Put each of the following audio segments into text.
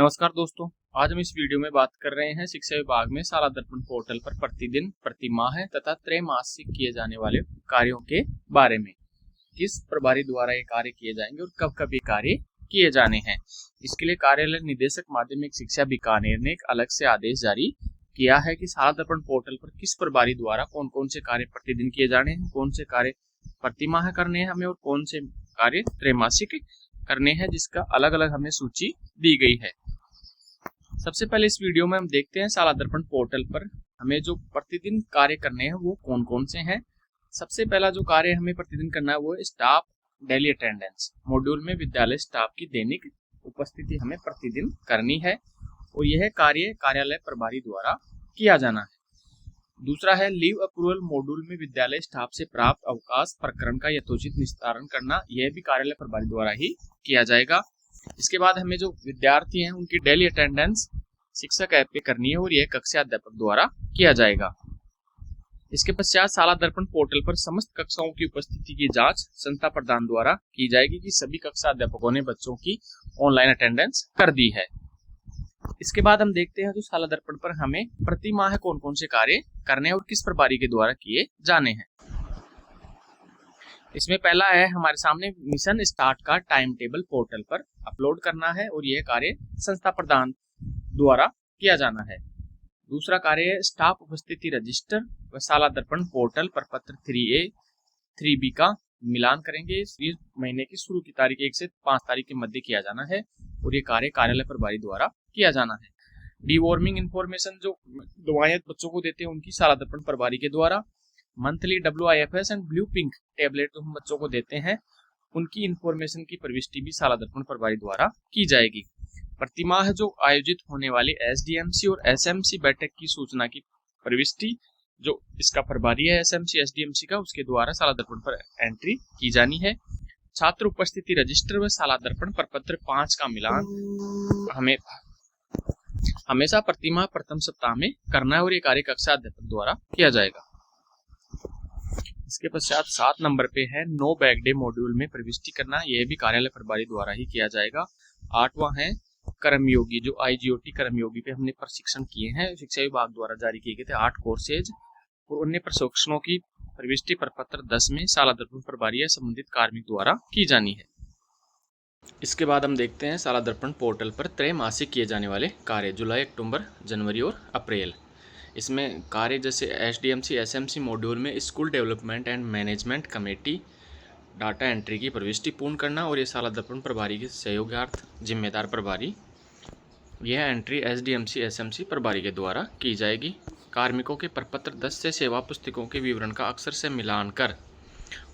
नमस्कार दोस्तों। आज हम इस वीडियो में बात कर रहे हैं शिक्षा विभाग में शाला दर्पण पोर्टल पर प्रतिदिन, प्रतिमाह तथा त्रैमासिक किए जाने वाले कार्यों के बारे में। किस प्रभारी द्वारा ये कार्य किए जाएंगे और कब कब ये कार्य किए जाने हैं। इसके लिए कार्यालय निदेशक माध्यमिक शिक्षा बीकानेर ने एक अलग से आदेश जारी किया है कि शाला दर्पण पोर्टल पर किस प्रभारी द्वारा कौन कौन से कार्य प्रतिदिन किए जाने हैं, कौन से कार्य प्रतिमाह करने हैं हमें और कौन से कार्य त्रैमासिक करने हैं, जिसका अलग अलग हमें सूची दी गई है। सबसे पहले इस वीडियो में हम देखते हैं शाला दर्पण पोर्टल पर हमें जो प्रतिदिन कार्य करने हैं वो कौन कौन से हैं। सबसे पहला जो कार्य हमें प्रतिदिन करना है वो है स्टाफ डेली अटेंडेंस। मॉड्यूल में विद्यालय स्टाफ की दैनिक उपस्थिति हमें प्रतिदिन करनी है और यह कार्य कार्यालय प्रभारी द्वारा किया जाना है। दूसरा है लीव अप्रूवल। मॉड्यूल में विद्यालय स्टाफ से प्राप्त अवकाश प्रकरण का यथोचित निस्तारण करना, यह भी कार्यालय प्रभारी द्वारा ही किया जाएगा। इसके बाद हमें जो विद्यार्थी हैं उनकी डेली अटेंडेंस शिक्षक ऐप पे करनी है और यह कक्षा अध्यापक द्वारा किया जाएगा। इसके पश्चात शाला दर्पण पोर्टल पर समस्त कक्षाओं की उपस्थिति की जांच संस्था प्रधान द्वारा की जाएगी कि सभी कक्षा अध्यापकों ने बच्चों की ऑनलाइन अटेंडेंस कर दी है। इसके बाद हम देखते हैं जो शाला दर्पण पर हमें प्रति माह कौन कौन से कार्य करने हैं और किस प्रभारी के द्वारा किए जाने हैं। इसमें पहला है हमारे सामने मिशन स्टार्ट का टाइम टेबल पोर्टल पर अपलोड करना है और यह कार्य संस्था प्रधान द्वारा किया जाना है। दूसरा कार्य है स्टाफ उपस्थिति रजिस्टर व शाला दर्पण पोर्टल पर पत्र 3A 3B का मिलान करेंगे। इस महीने की शुरू की तारीख 1 से 5 तारीख के मध्य किया जाना है और ये कार्य कार्यालय प्रभारी द्वारा किया जाना है। डिवॉर्मिंग इंफॉर्मेशन जो दवाएं बच्चों को देते हैं उनकी शाला दर्पण प्रभारी के द्वारा। Monthly WIFS and blue pink tablet जो हम बच्चों को देते हैं उनकी इंफॉर्मेशन की प्रविष्टि भी शाला दर्पण प्रभारी द्वारा की जाएगी। प्रतिमाह जो आयोजित होने वाली SDMC और SMC बैठक की सूचना की प्रविष्टि जो इसका प्रभारी है SMC SDMC का, उसके द्वारा शाला दर्पण पर एंट्री की जानी है। छात्र उपस्थिति रजिस्टर व शाला दर्पण प्रपत्र 5 का मिलान हमें हमेशा प्रतिमाह प्रथम सप्ताह में करना है और ये कार्य कक्षा अध्यापक द्वारा किया जाएगा। इसके पश्चात 7 नंबर पे है नो बैग डे। मॉड्यूल में प्रविष्टि करना, यह भी कार्यालय प्रभारी द्वारा ही किया जाएगा। 8वां है कर्मयोगी जो IGOT कर्मयोगी पे हमने प्रशिक्षण किए हैं, शिक्षा विभाग द्वारा जारी किए गए थे 8 कोर्सेज और अन्य प्रशिक्षणों की प्रविष्टि प्रपत्र 10 में शाला दर्पण प्रभारी या संबंधित कार्मिक द्वारा की जानी है। इसके बाद हम देखते हैं शाला दर्पण पोर्टल पर त्रैमासिक किए जाने वाले कार्य जुलाई, अक्टूबर, जनवरी और अप्रैल। इसमें कार्य जैसे SDMC SMC मॉड्यूल में school development and management committee data entry की प्रविष्टि पूर्ण करना और ये शाला दर्पण प्रभारी के सहयोगार्थ जिम्मेदार प्रभारी, यह एंट्री SDMC SMC प्रभारी के द्वारा की जाएगी। कार्मिकों के प्रपत्र 10 से सेवा पुस्तकों के विवरण का अक्षर से मिलान कर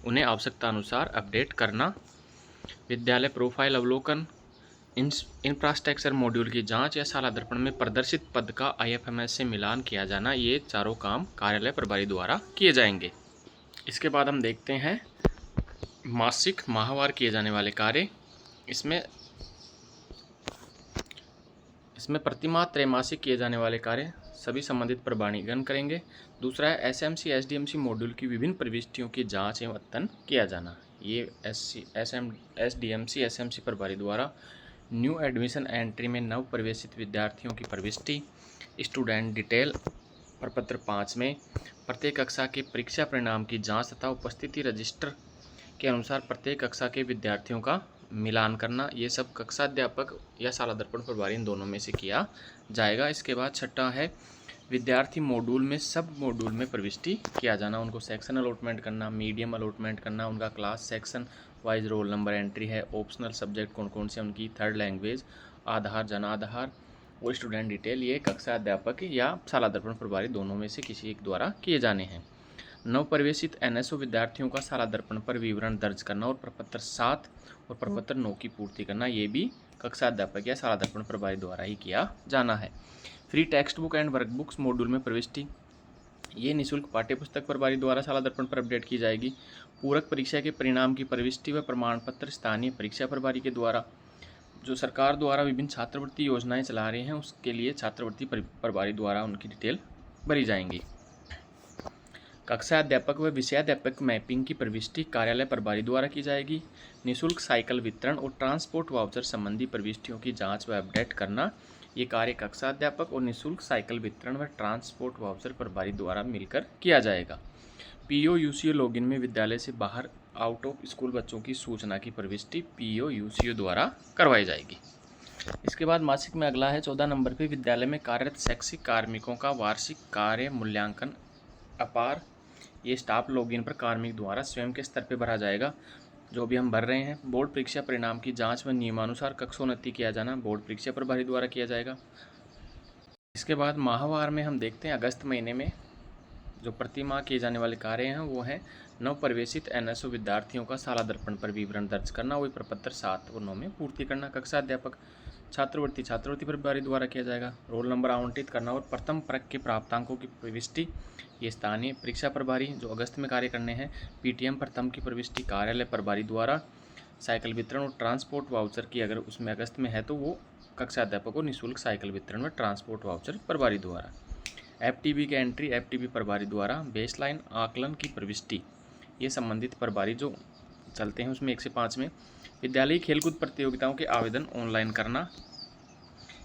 उन्हें आवश्यकता अनुसार अपडेट करना। विद्यालय प्रोफाइल अवलोकन, इंफ्रास्ट्रक्चर मॉड्यूल की जांच या शाला दर्पण में प्रदर्शित पद का IFMS से मिलान किया जाना, ये चारों काम कार्यालय प्रभारी द्वारा किए जाएंगे। इसके बाद हम देखते हैं मासिक माहवार किए जाने वाले कार्य। इसमें प्रतिमाह त्रैमासिक किए जाने वाले कार्य सभी संबंधित प्रभारीगण करेंगे। दूसरा है SMC SDMC मॉड्यूल की विभिन्न प्रविष्टियों की जांच एवं अध्ययन किया जाना, ये SDMC SMC प्रभारी द्वारा। न्यू एडमिशन एंट्री में नव प्रवेशित विद्यार्थियों की प्रविष्टि, स्टूडेंट डिटेल प्रपत्र 5 में प्रत्येक कक्षा के परीक्षा परिणाम की जांच तथा उपस्थिति रजिस्टर के अनुसार प्रत्येक कक्षा के विद्यार्थियों का मिलान करना, ये सब कक्षा अध्यापक या शाला दर्पण प्रभारी इन दोनों में से किया जाएगा। इसके बाद 6वां है विद्यार्थी मॉड्यूल में सब मॉड्यूल में प्रविष्टि किया जाना, उनको सेक्शन अलॉटमेंट करना, मीडियम अलॉटमेंट करना, उनका class section wise roll number entry है, ऑप्शनल सब्जेक्ट कौन कौन से उनकी, थर्ड लैंग्वेज, आधार जन आधार और स्टूडेंट डिटेल, ये कक्षा अध्यापक या शाला दर्पण प्रभारी दोनों में से किसी एक द्वारा किए जाने हैं। नव प्रवेशित NSO विद्यार्थियों का शाला दर्पण पर विवरण दर्ज करना और प्रपत्र 7 और प्रपत्र 9 की पूर्ति करना, ये भी कक्षा अध्यापक या शाला दर्पण प्रभारी द्वारा ही किया जाना है। Free text book and workbooks module में प्रविष्टि, ये निःशुल्क पाठ्यपुस्तक प्रभारी द्वारा शाला दर्पण पर अपडेट की जाएगी। पूरक परीक्षा के परिणाम की प्रविष्टि व प्रमाण पत्र स्थानीय परीक्षा प्रभारी के द्वारा। जो सरकार द्वारा विभिन्न छात्रवृत्ति योजनाएं चला रहे हैं उसके लिए छात्रवृत्ति प्रभारी द्वारा उनकी डिटेल भरी जाएंगी। कक्षा अध्यापक व विषयाध्यापक मैपिंग की प्रविष्टि कार्यालय प्रभारी द्वारा की जाएगी। निःशुल्क साइकिल वितरण और ट्रांसपोर्ट वाउचर संबंधी प्रविष्टियों की जांच व अपडेट करना, ये कार्य कक्षा अध्यापक और निःशुल्क साइकिल वितरण व ट्रांसपोर्ट वाउचर प्रभारी द्वारा मिलकर किया जाएगा। पीओ यूसीओ लॉगिन में विद्यालय से बाहर आउट ऑफ स्कूल बच्चों की सूचना की प्रविष्टि पीओ यूसीओ द्वारा करवाई जाएगी। इसके बाद मासिक में अगला है 14 नंबर पे विद्यालय में कार्यरत शैक्षिक कार्मिकों का वार्षिक कार्य मूल्यांकन अपार। ये स्टाफ लॉगिन पर कार्मिक द्वारा स्वयं के स्तर पर भरा जाएगा। जो भी हम भर रहे हैं, बोर्ड परीक्षा परिणाम की जांच व नियमानुसार कक्षोन्नति किया जाना बोर्ड परीक्षा प्रभारी द्वारा किया जाएगा। इसके बाद माहवार में हम देखते हैं अगस्त महीने में जो प्रति माह किए जाने वाले कार्य हैं वो हैं नव प्रवेशित एनएसओ विद्यार्थियों का शाला दर्पण पर विवरण दर्ज करना, वही प्रपत्र 7 और 9 में पूर्ति करना। कक्षा अध्यापक छात्रवृत्ति प्रभारी द्वारा किया जाएगा। रोल नंबर आवंटित करना और प्रथम परक के प्राप्तांकों की प्रविष्टि ये स्थानीय परीक्षा प्रभारी जो अगस्त में कार्य करने हैं। पीटीएम प्रथम की प्रविष्टि कार्यालय प्रभारी द्वारा। साइकिल वितरण और ट्रांसपोर्ट वाउचर की अगर उसमें अगस्त में है तो वो कक्षा अध्यापक को निःशुल्क साइकिल वितरण व ट्रांसपोर्ट वाउचर प्रभारी द्वारा। एफटीबी की एंट्री एफटीबी प्रभारी द्वारा। बेसलाइन आकलन की प्रविष्टि ये संबंधित प्रभारी जो चलते हैं उसमें 1 से 5 में। विद्यालयी खेलकूद प्रतियोगिताओं के आवेदन ऑनलाइन करना,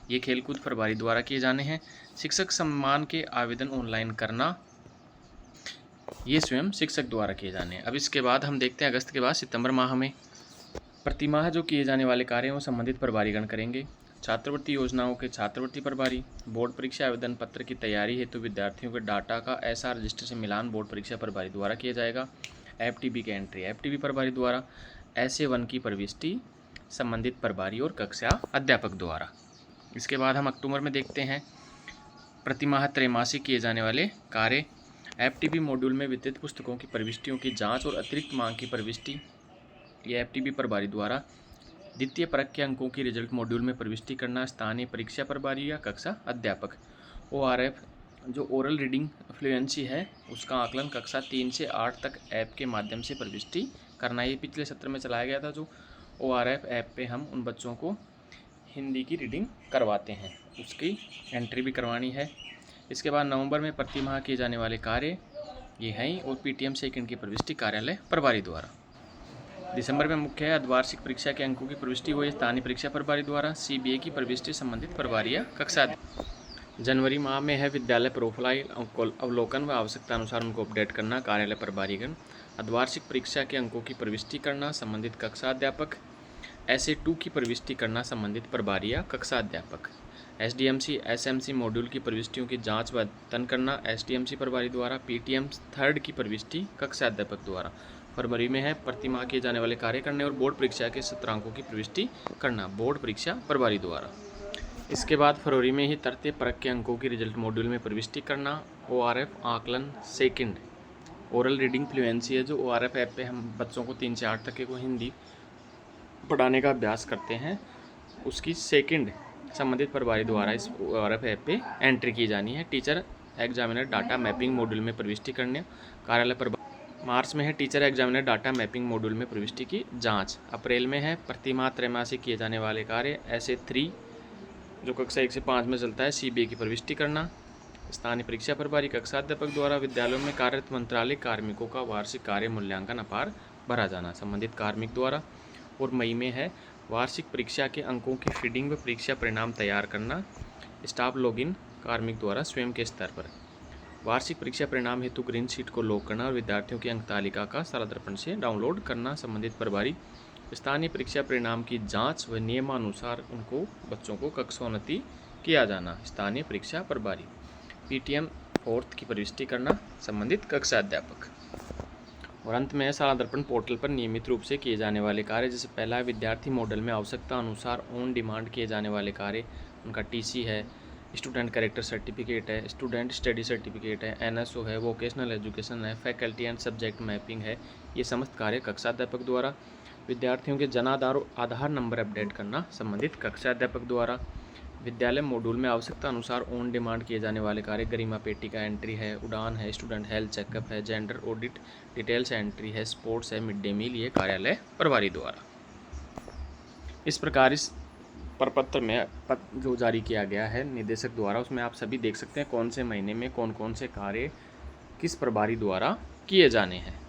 ये खेलकूद प्रभारी द्वारा किए जाने हैं। शिक्षक सम्मान के आवेदन ऑनलाइन करना, ये स्वयं शिक्षक द्वारा किए जाने हैं। अब इसके बाद हम देखते हैं अगस्त के बाद सितंबर माह में प्रतिमाह जो किए जाने वाले कार्य हैं वो संबंधित प्रभारीगण करेंगे। छात्रवृत्ति योजनाओं के छात्रवृत्ति प्रभारी। बोर्ड परीक्षा आवेदन पत्र की तैयारी हेतु विद्यार्थियों के डाटा का एसआर रजिस्टर से मिलान बोर्ड परीक्षा प्रभारी द्वारा किया जाएगा। एफटीबी की एंट्री एफटीबी प्रभारी द्वारा। SA1 की प्रविष्टि संबंधित प्रभारी और कक्षा अध्यापक द्वारा। इसके बाद हम अक्टूबर में देखते हैं प्रतिमाह त्रैमासिक किए जाने वाले कार्य। एफटीबी मॉड्यूल में वितरित पुस्तकों की प्रविष्टियों की जांच और अतिरिक्त मांग की प्रविष्टि ये एफटीबी प्रभारी द्वारा। द्वितीय परक के अंकों की रिजल्ट मॉड्यूल में प्रविष्टि करना स्थानीय परीक्षा प्रभारी या कक्षा अध्यापक। ORF जो ओरल रीडिंग फ्लुएंसी है उसका आकलन कक्षा 3 से 8 तक ऐप के माध्यम से प्रविष्टि करना। ये पिछले सत्र में चलाया गया था जो ORF ऐप पे हम उन बच्चों को हिंदी की रीडिंग करवाते हैं, उसकी एंट्री भी करवानी है। इसके बाद नवंबर में प्रतिमाह किए जाने वाले कार्य ये हैं और पीटीएम सेकंड की प्रविष्टि कार्यालय प्रभारी द्वारा। दिसंबर में मुख्य है अर्धवार्षिक परीक्षा के अंकों की प्रविष्टि हुई स्थानीय परीक्षा प्रभारी द्वारा। CBA की प्रविष्टि संबंधित प्रभारी या कक्षा। जनवरी माह में है विद्यालय प्रोफाइल अवलोकन व आवश्यकता अनुसार उनको अपडेट करना कार्यालय प्रभारीगण। अर्धवार्षिक परीक्षा के अंकों की प्रविष्टि करना संबंधित कक्षा अध्यापक। SA2 की प्रविष्टि करना संबंधित प्रभारी या कक्षा अध्यापक। SDMC SMC मॉड्यूल की प्रविष्टियों की जांच व अद्यतन करना SDMC प्रभारी द्वारा। PTM थर्ड की प्रविष्टि कक्षा अध्यापक द्वारा। फरवरी में है प्रतिमाह किए जाने वाले कार्य करने और बोर्ड परीक्षा के सत्रांकों की प्रविष्टि करना बोर्ड परीक्षा प्रभारी द्वारा। इसके बाद फरवरी में ही तृतीय परक के अंकों की रिजल्ट मॉड्यूल में प्रविष्टि करना। ORF आकलन सेकंड ओरल रीडिंग फ्लुएंसी है जो ORF ऐप पे हम बच्चों को 3 से 8 तक के को हिंदी पढ़ाने का अभ्यास करते हैं, उसकी सेकंड संबंधित प्रभारी द्वारा इस ORF ऐप पे एंट्री की जानी है। Teacher examiner data mapping module में प्रविष्टि करने कार्यालय प्रभारी। मार्च में है teacher examiner data mapping module में प्रविष्टि की जांच। अप्रैल में है प्रतिमाह त्रैमासिक किए जाने वाले कार्य। SA3 जो कक्षा 1 से 5 में चलता है CBA की प्रविष्टि करना। स्थानीय परीक्षा प्रभारी कक्षा अध्यापक द्वारा विद्यालयों में कार्यरत मंत्रालय कार्मिकों का वार्षिक कार्य मूल्यांकन अपार भरा जाना संबंधित कार्मिक द्वारा। और मई में है वार्षिक परीक्षा के अंकों की फीडिंग व परीक्षा परिणाम तैयार करना स्टाफ लॉगिन कार्मिक द्वारा स्वयं के स्तर पर। वार्षिक परीक्षा परिणाम हेतु ग्रीन शीट को लॉक करना और विद्यार्थियों की अंक तालिका का शाला दर्पण से डाउनलोड करना संबंधित प्रभारी। स्थानीय परीक्षा परिणाम की जांच व नियमानुसार उनको बच्चों को कक्षोन्नति किया जाना स्थानीय परीक्षा प्रभारी। PTM फोर्थ की प्रविष्टि करना संबंधित कक्षा अध्यापक। और अंत में शाला दर्पण पोर्टल पर नियमित रूप से किए जाने वाले कार्य, जैसे पहला है विद्यार्थी मॉडल में आवश्यकता अनुसार ऑन डिमांड किए जाने वाले कार्य। उनका TC है, स्टूडेंट कैरेक्टर सर्टिफिकेट है, स्टूडेंट स्टडी सर्टिफिकेट है, NSO है, वोकेशनल एजुकेशन है, फैकल्टी एंड सब्जेक्ट मैपिंग है। ये समस्त कार्य कक्षा अध्यापक द्वारा। विद्यार्थियों के जनाधार और आधार नंबर अपडेट करना संबंधित कक्षा अध्यापक द्वारा। विद्यालय मॉड्यूल में आवश्यकता अनुसार ऑन डिमांड किए जाने वाले कार्य गरिमा पेटी का एंट्री है, उड़ान है, स्टूडेंट हेल्थ चेकअप है, जेंडर ऑडिट डिटेल्स एंट्री है, स्पोर्ट्स है, मिड डे मील, ये कार्यालय प्रभारी द्वारा। इस प्रकार इस प्रपत्र में जो जारी किया गया है निदेशक द्वारा उसमें आप सभी देख सकते हैं कौन से महीने में कौन कौन से कार्य किस प्रभारी द्वारा किए जाने हैं।